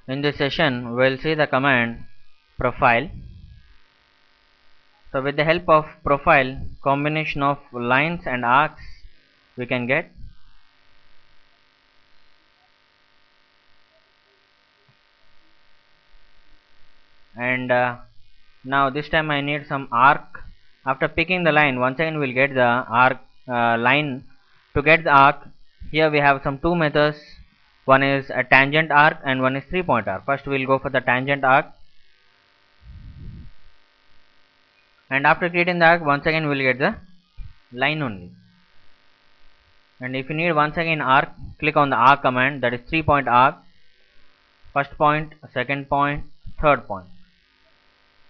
In this session, we will see the command profile. So with the help of profile, combination of lines and arcs we can get. And now this time I need some arc. After picking the line, once again we will get the arc line. To get the arc, here we have some two methods. One is a tangent arc and one is 3-point arc. First we will go for the tangent arc. And after creating the arc, once again we will get the line only. And if you need once again arc, click on the arc command, that is 3-point arc, first point, second point, third point.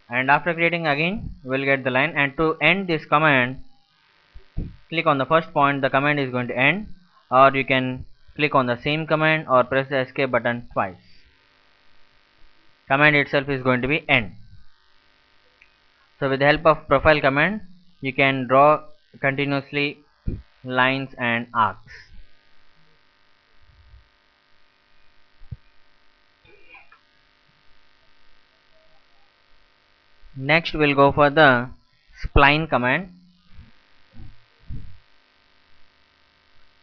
And after creating again, we will get the line. And to end this command, click on the first point, the command is going to end, or you can click on the same command or press the escape button twice. Command itself is going to be end. So with the help of profile command, you can draw continuously lines and arcs. Next we'll go for the spline command.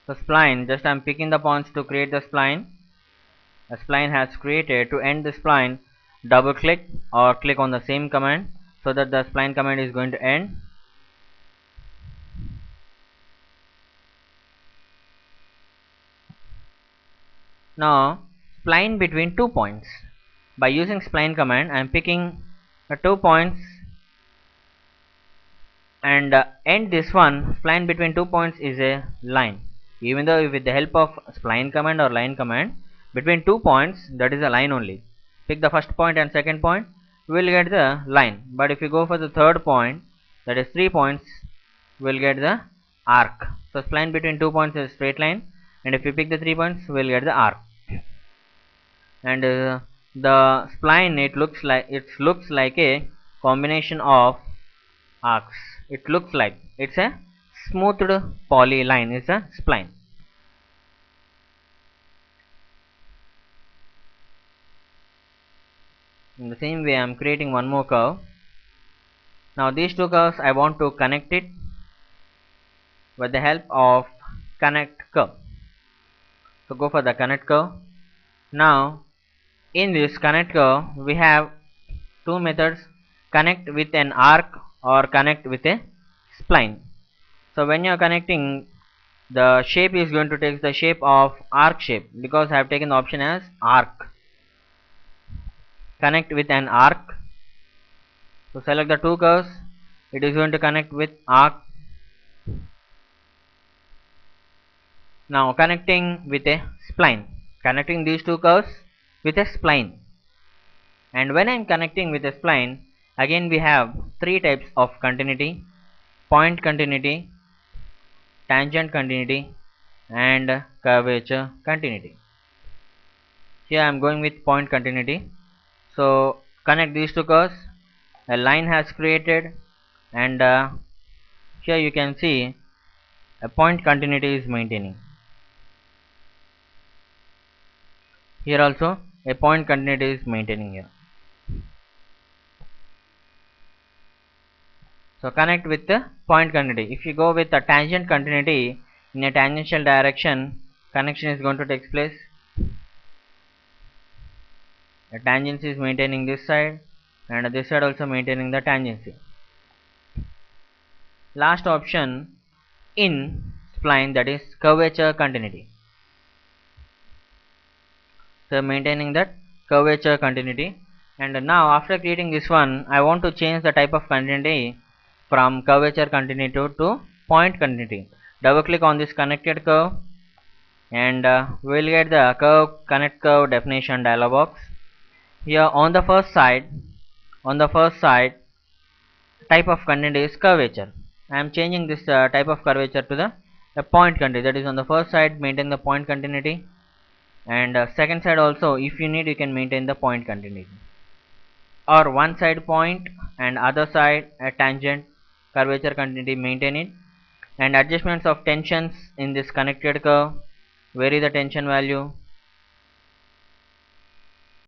So spline, just I'm picking the points to create the spline. A spline has created. To end the spline, double click or click on the same command so that the spline command is going to end. Now spline between 2 points. By using spline command, I am picking the 2 points and end this one. Spline between 2 points is a line. Even though with the help of spline command or line command, between 2 points, that is a line only. Pick the first point and second point, we will get the line. But if you go for the third point, that is 3 points, we will get the arc. So spline between 2 points is straight line, and if you pick the 3 points, we will get the arc. And the spline, it looks like a combination of arcs. It looks like it's a smoothed polyline is a spline. In the same way, I am creating one more curve. Now these two curves I want to connect it with the help of connect curve. So go for the connect curve. Now in this connect curve, we have two methods: connect with an arc or connect with a spline. So when you are connecting, the shape is going to take the shape of arc shape, because I have taken the option as arc. Connect with an arc. So select the two curves, it is going to connect with arc. Now connecting with a spline, connecting these two curves with a spline. And when I am connecting with a spline, again we have three types of continuity: point continuity, tangent continuity, and curvature continuity. Here I am going with point continuity. So connect these two curves, a line has created, and here you can see a point continuity is maintaining. Here also a point continuity is maintaining here. So connect with the point continuity. If you go with the tangent continuity, in a tangential direction, connection is going to take place. The tangency is maintaining this side, and this side also maintaining the tangency. Last option in spline, that is curvature continuity. So maintaining that curvature continuity. And now after creating this one, I want to change the type of continuity from curvature continuity to point continuity. Double click on this connected curve, and we will get the curve connect curve definition dialog box. Here on the first side, type of continuity is curvature. I am changing this type of curvature to the point continuity, that is on the first side maintain the point continuity, and second side also, if you need, you can maintain the point continuity, or one side point and other side a tangent curvature continuity, maintain it. And adjustments of tensions in this connected curve, vary the tension value,